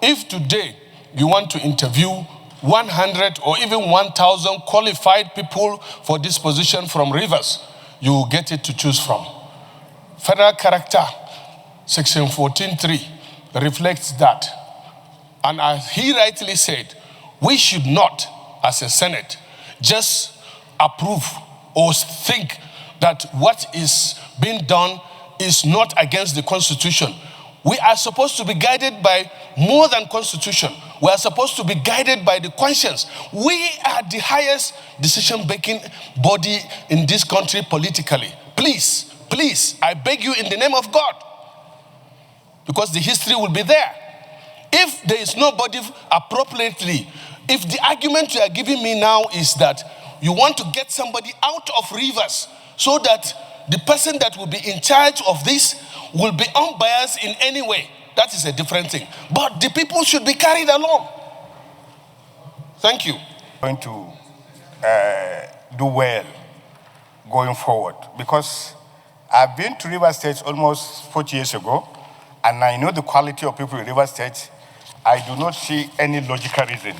If today you want to interview 100 or even 1,000 qualified people for this position from Rivers, you will get it to choose from. Federal character, section 14.3, reflects that. And as he rightly said, we should not, as a Senate, just approve or think that what is being done is not against the Constitution. We are supposed to be guided by more than Constitution. We are supposed to be guided by the conscience. We are the highest decision-making body in this country politically. Please, please, I beg you in the name of God, because the history will be there. If there is nobody appropriately, if the argument you are giving me now is that you want to get somebody out of Rivers so that the person that will be in charge of this will be unbiased in any way, that is a different thing. But the people should be carried along. Thank you. Going to do well going forward, because I've been to Rivers State almost 40 years ago, and I know the quality of people in Rivers State. I do not see any logical reason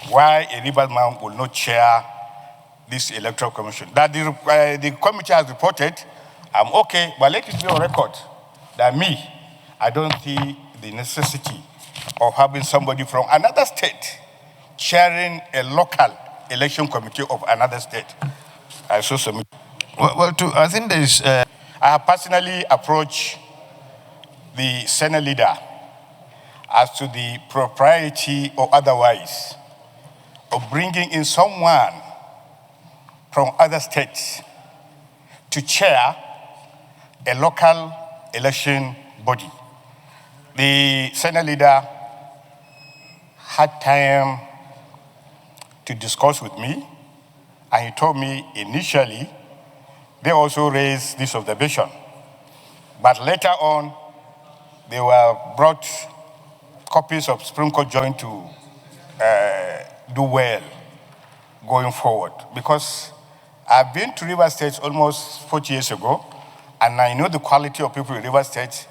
why a Rivers man will not chair this Electoral Commission. That the committee has reported, I'm okay, but let it be on record that I don't see the necessity of having somebody from another state chairing a local election committee of another state. I so submit. I think there is. I have personally approached the Senate leader as to the propriety or otherwise of bringing in someone from other states to chair a local election body. The Senate leader had time to discuss with me, and he told me initially they also raised this observation. But later on, they were brought copies of Supreme Court joint to do well going forward. Because I've been to Rivers State almost 40 years ago, and I know the quality of people in Rivers State.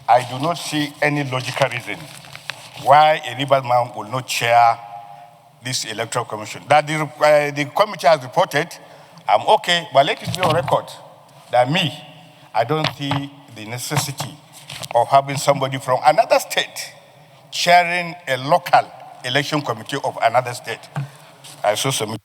I do not see any logical reason why a Rivers man will not chair this Electoral Commission. That the committee has reported, I'm okay, but let it be on record that I don't see the necessity of having somebody from another state chairing a local election committee of another state. I so submit.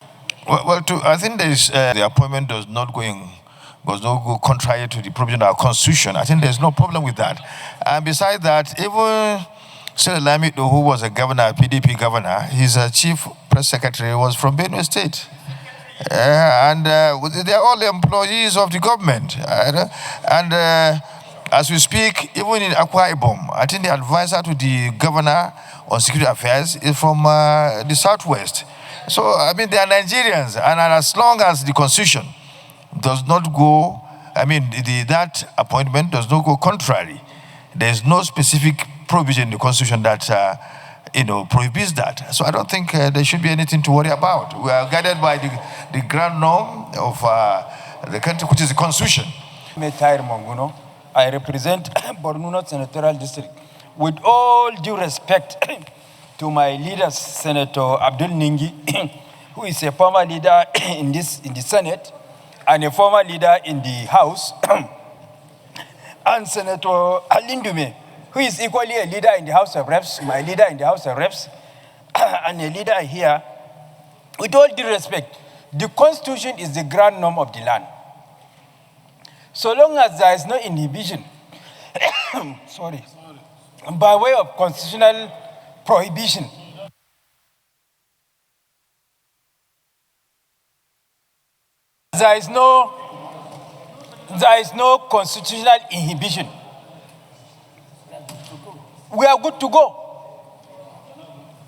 I think there is the appointment does not go contrary to the provision of our Constitution. I think there's no problem with that. And besides that, even Senator Lamido, who was a governor, a PDP governor, his chief press secretary was from Benue State. And they're all employees of the government. As we speak, even in Akwa Ibom, I think the advisor to the governor on security affairs is from the southwest. So, I mean, they are Nigerians, and as long as the Constitution does not go, that appointment does not go contrary, there's no specific provision in the Constitution that, prohibits that. So I don't think there should be anything to worry about. We are guided by the grand norm of the country, which is the Constitution. I represent Borno Senatorial District. With all due respect to my leader, Senator Abdul Ningi, who is a former leader in the Senate and a former leader in the House, and Senator Ndume, who is equally a leader in the House of Reps, my leader in the House of Reps, and a leader here. With all due respect, the Constitution is the grand norm of the land. So long as there is no inhibition, by way of constitutional prohibition, there is no constitutional inhibition, we are good to go.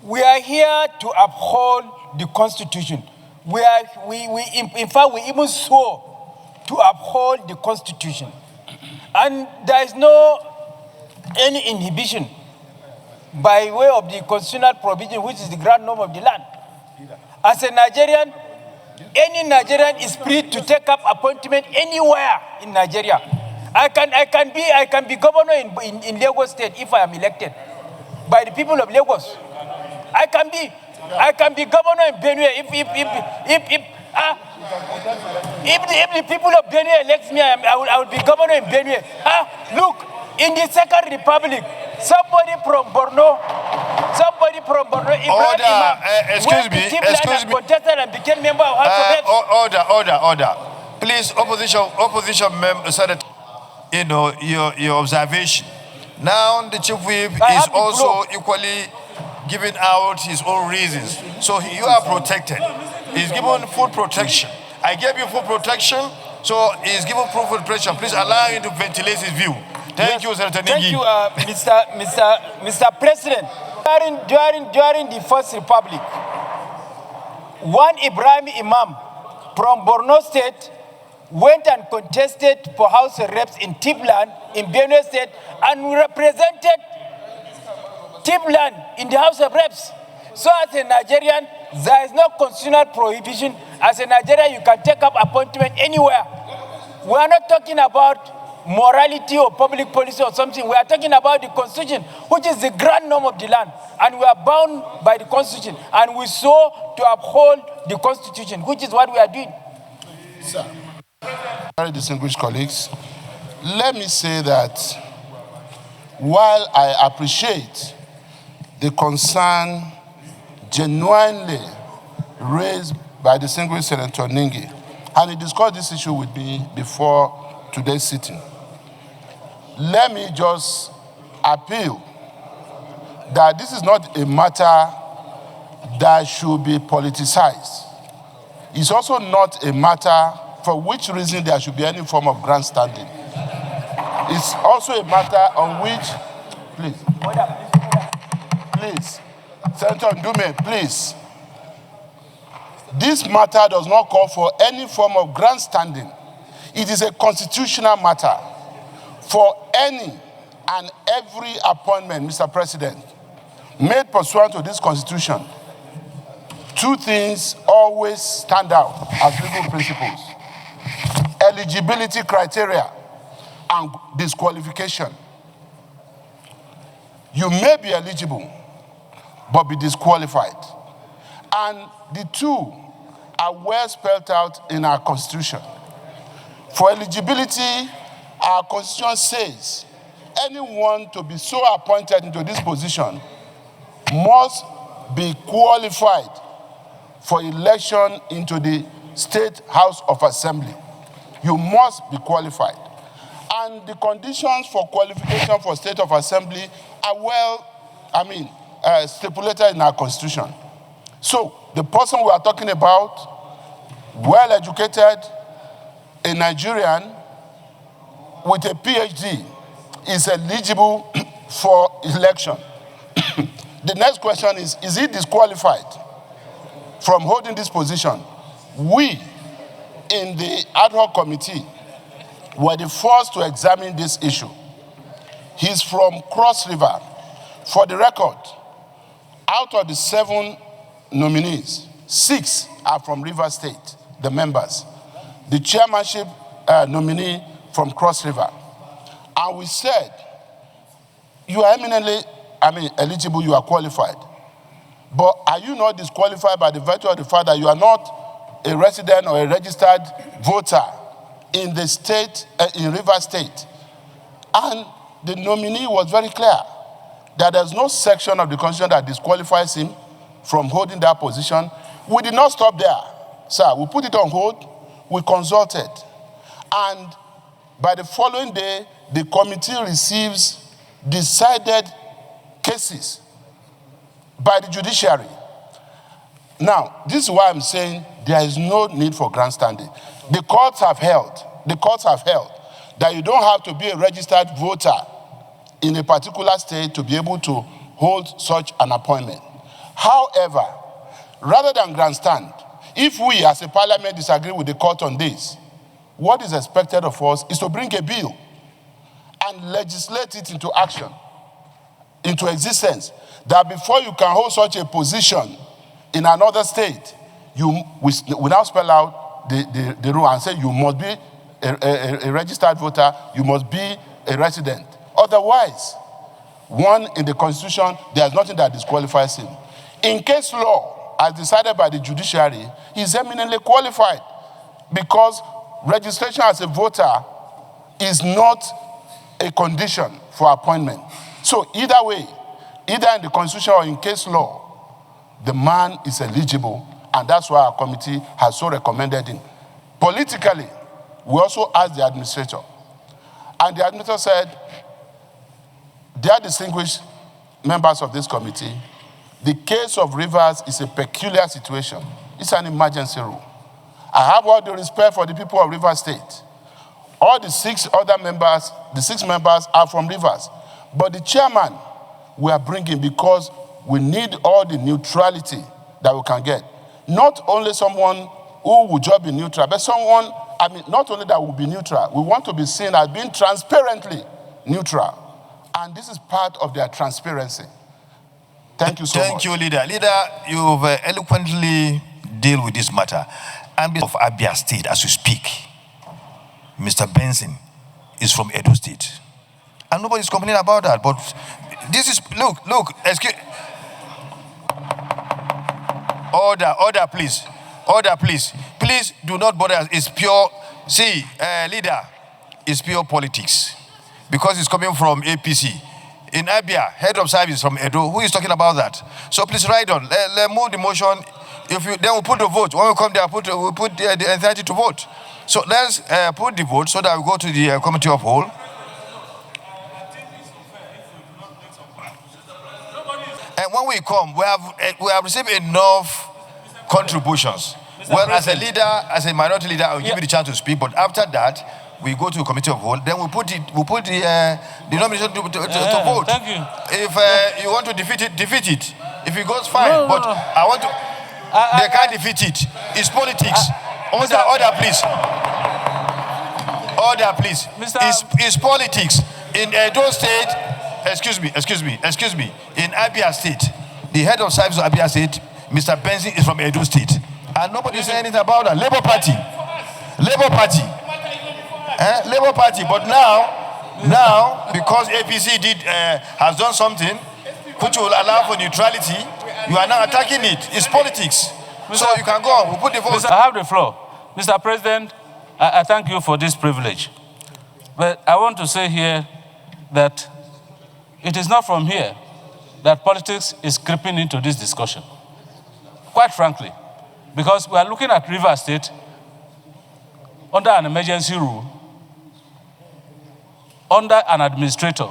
We are here to uphold the Constitution. In fact, we even swore to uphold the Constitution. And there is no any inhibition by way of the constitutional provision, which is the grand norm of the land. As a Nigerian, any Nigerian is free to take up appointment anywhere in Nigeria. I can be governor in Lagos State if I am elected. by the people of Lagos. I can be governor in Benue if the people of Benue elect me, I will be governor in Benue. Look, in the Second Republic, somebody from Borno, Ibrahim Imam, excuse me, contested and became member of House of Reps. Order. Please, opposition Senator, you know, your observation. Now the chief whip is also equally giving out his own reasons. So you are protected. He's given full protection. I gave you full protection, so he's given full protection. Please allow him to ventilate his view. Thank you, Senator Nigi. Thank you, Mr. President. During the First Republic, one Ibrahim Imam from Borno State went and contested for House of Reps in Tibland in Benue State and represented Tibland in the House of Reps. So as a Nigerian, there is no constitutional prohibition. As a Nigerian, you can take up appointment anywhere. We are not talking about morality or public policy or something. We are talking about the Constitution, which is the grand norm of the land. And we are bound by the Constitution. And we sought to uphold the Constitution, which is what we are doing. Sir, very distinguished colleagues, let me say that while I appreciate the concern genuinely raised by distinguished Senator Ningi, and he discussed this issue with me before today's sitting, let me just appeal that this is not a matter that should be politicized. It's also not a matter for which reason there should be any form of grandstanding. It's also a matter on which, please, Senator Ndume, please. This matter does not call for any form of grandstanding. It is a constitutional matter. For any and every appointment, Mr. President, made pursuant to this Constitution, two things always stand out as legal principles: eligibility criteria and disqualification. You may be eligible, but be disqualified. And the two are well spelled out in our Constitution. For eligibility, our Constitution says anyone to be so appointed into this position must be qualified for election into the State House of Assembly. You must be qualified. And the conditions for qualification for State of Assembly are stipulated in our Constitution. So the person we are talking about, well educated, a Nigerian with a PhD, is eligible for election. The next question is he disqualified from holding this position? We, in the ad hoc committee, were the first to examine this issue. He's from Cross River. For the record, out of the 7 nominees, 6 are from River State, the members. The chairmanship nominee from Cross River. And we said, you are eminently, eligible, you are qualified. But are you not disqualified by the virtue of the fact that you are not a resident or a registered voter in the state, in River State? And the nominee was very clear that there's no section of the Constitution that disqualifies him from holding that position. We did not stop there, sir. We put it on hold, we consulted. And by the following day, the committee receives decided cases by the judiciary. Now, this is why I'm saying there is no need for grandstanding. The courts have held that you don't have to be a registered voter in a particular state to be able to hold such an appointment. However, rather than grandstand, if we as a parliament disagree with the court on this, what is expected of us is to bring a bill and legislate it into action, into existence, that before you can hold such a position in another state, we now spell out the rule and say you must be a registered voter, you must be a resident. Otherwise, one in the Constitution, there's nothing that disqualifies him. In case law, as decided by the judiciary, he's eminently qualified because registration as a voter is not a condition for appointment. So either way, either in the Constitution or in case law, the man is eligible, and that's why our committee has so recommended him. Politically, we also asked the administrator, and the administrator said, dear distinguished members of this committee, the case of Rivers is a peculiar situation. It's an emergency rule. I have all the respect for the people of Rivers State. All the six members are from Rivers. But the chairman we are bringing because we need all the neutrality that we can get. Not only someone who will just be neutral, but someone, not only that will be neutral, we want to be seen as being transparently neutral. And this is part of their transparency. Thank you so much. Thank you, Leader. Leader, you've eloquently dealt with this matter. And of Abia State, as you speak, Mr. Benson is from Edo State. And nobody's complaining about that. But this is, look, excuse. Order, please. Order, please. Please do not bother us. It's pure, Leader, it's pure politics. Because it's coming from APC. In Abia, head of service from Edo, who is talking about that? So please write on. Let's move the motion. Then we'll put the vote. When we come there, we'll put the authority to vote. So let's put the vote so that we go to the committee of whole. And when we come, we have received enough contributions. Well, as a leader, as a minority leader, I'll give you the chance to speak. But after that, we go to the committee of whole. Then we put the nomination to vote. Thank you. If you want to defeat it. If it goes, fine. No, but I want to. They can't defeat it. It's politics. Order, please. Order, please. It's politics. In Edo State, excuse me. In Abia State, the head of service of Abia State, Mr. Benson, is from Edo State. And nobody is saying anything about that. Labour Party. Labour Party. But now, because APC has done something which will allow for neutrality, you are now attacking it. It's politics. So you can go on. We'll put the vote. I have the floor. Mr. President, I thank you for this privilege. But I want to say here that it is not from here that politics is creeping into this discussion. Quite frankly, because we are looking at Rivers State under an emergency rule, under an administrator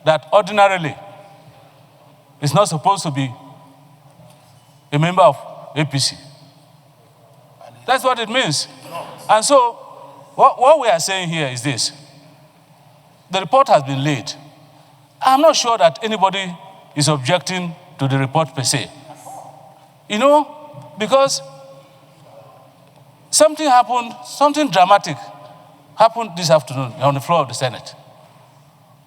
that ordinarily is not supposed to be a member of APC. That's what it means. And so, what we are saying here is this. The report has been laid. I'm not sure that anybody is objecting to the report per se. You know, because something dramatic happened this afternoon on the floor of the Senate,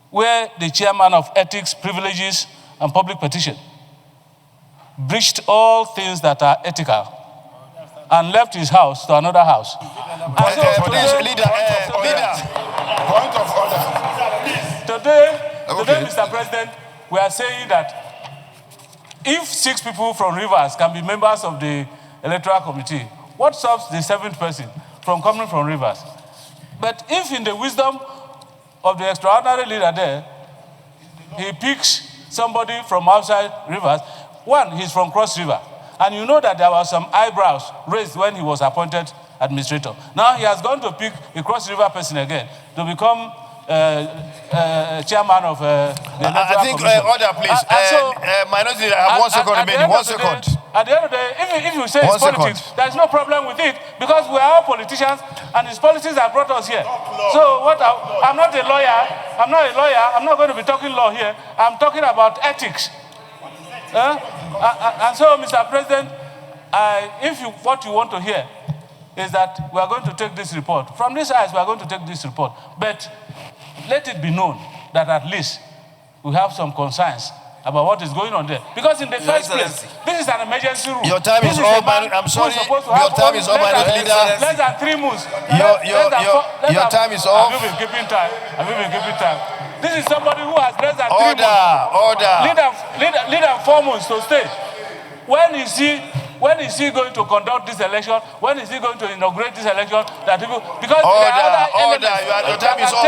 where the chairman of Ethics, Privileges, and Public Petition breached all things that are ethical and left his house to another house. Leader. Point of order. Today, Mr. President, we are saying that if 6 people from Rivers can be members of the Electoral Committee, what stops the 7th person from coming from Rivers? But if in the wisdom of the extraordinary leader there, he picks somebody from outside Rivers, one, he's from Cross River. And you know that there were some eyebrows raised when he was appointed administrator. Now he has gone to pick a Cross River person again to become chairman of the Electoral Commission. Order, please. Minority, I have 1 second remaining. 1 second. At the end of the day, if you say it's politics, there's no problem with it because we are all politicians and it's politics that brought us here. So I'm not a lawyer. I'm not going to be talking law here. I'm talking about ethics. And so, Mr. President, what you want to hear is that we are going to take this report. From this eyes, we are going to take this report. But let it be known that at least we have some concerns about what is going on there. Because in the first place, this is an emergency rule. Your time is up. I'm sorry. Your time is up, Minority Leader. Less than 3 months. Your time is off. Have you been keeping time? This is somebody who has less than 3 months. Order. Lead and 4 months to stay. When is he going to conduct this election? When is he going to inaugurate this election? That people, because Order. Your time is off.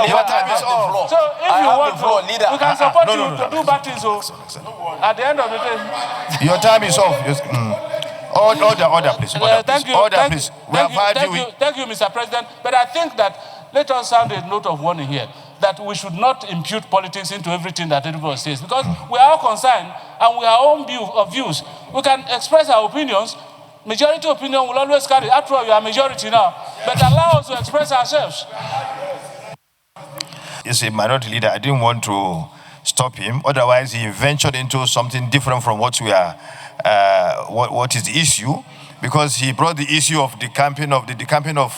Your time is off. So if you want to, we can support you to do bad things. So at the end of the day, your time is off. Order, please. Thank you. Thank you, Mr. President. But I think that let us sound a note of warning here, that we should not impute politics into everything that everybody says, because we are all concerned and we have our own views. We can express our opinions. Majority opinion will always carry. After all, you are majority now. But allow us to express ourselves. As a minority leader, I didn't want to stop him. Otherwise, he ventured into something different from what we are, what is the issue, because he brought the issue of the campaign of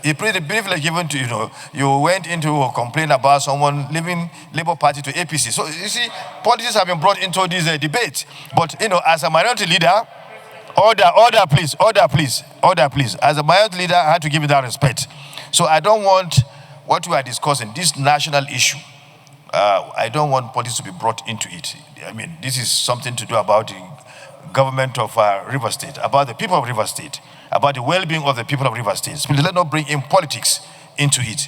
he put the privilege given to you went into a complaint about someone leaving Labour Party to APC. So you see, politics have been brought into this debate. But as a minority leader, order, please. As a minority leader, I had to give you that respect. So I don't want what we are discussing, this national issue. I don't want politics to be brought into it. I mean, this is something to do about the government of River State, about the people of River State, about the well-being of the people of River State. So let's not bring in politics into it.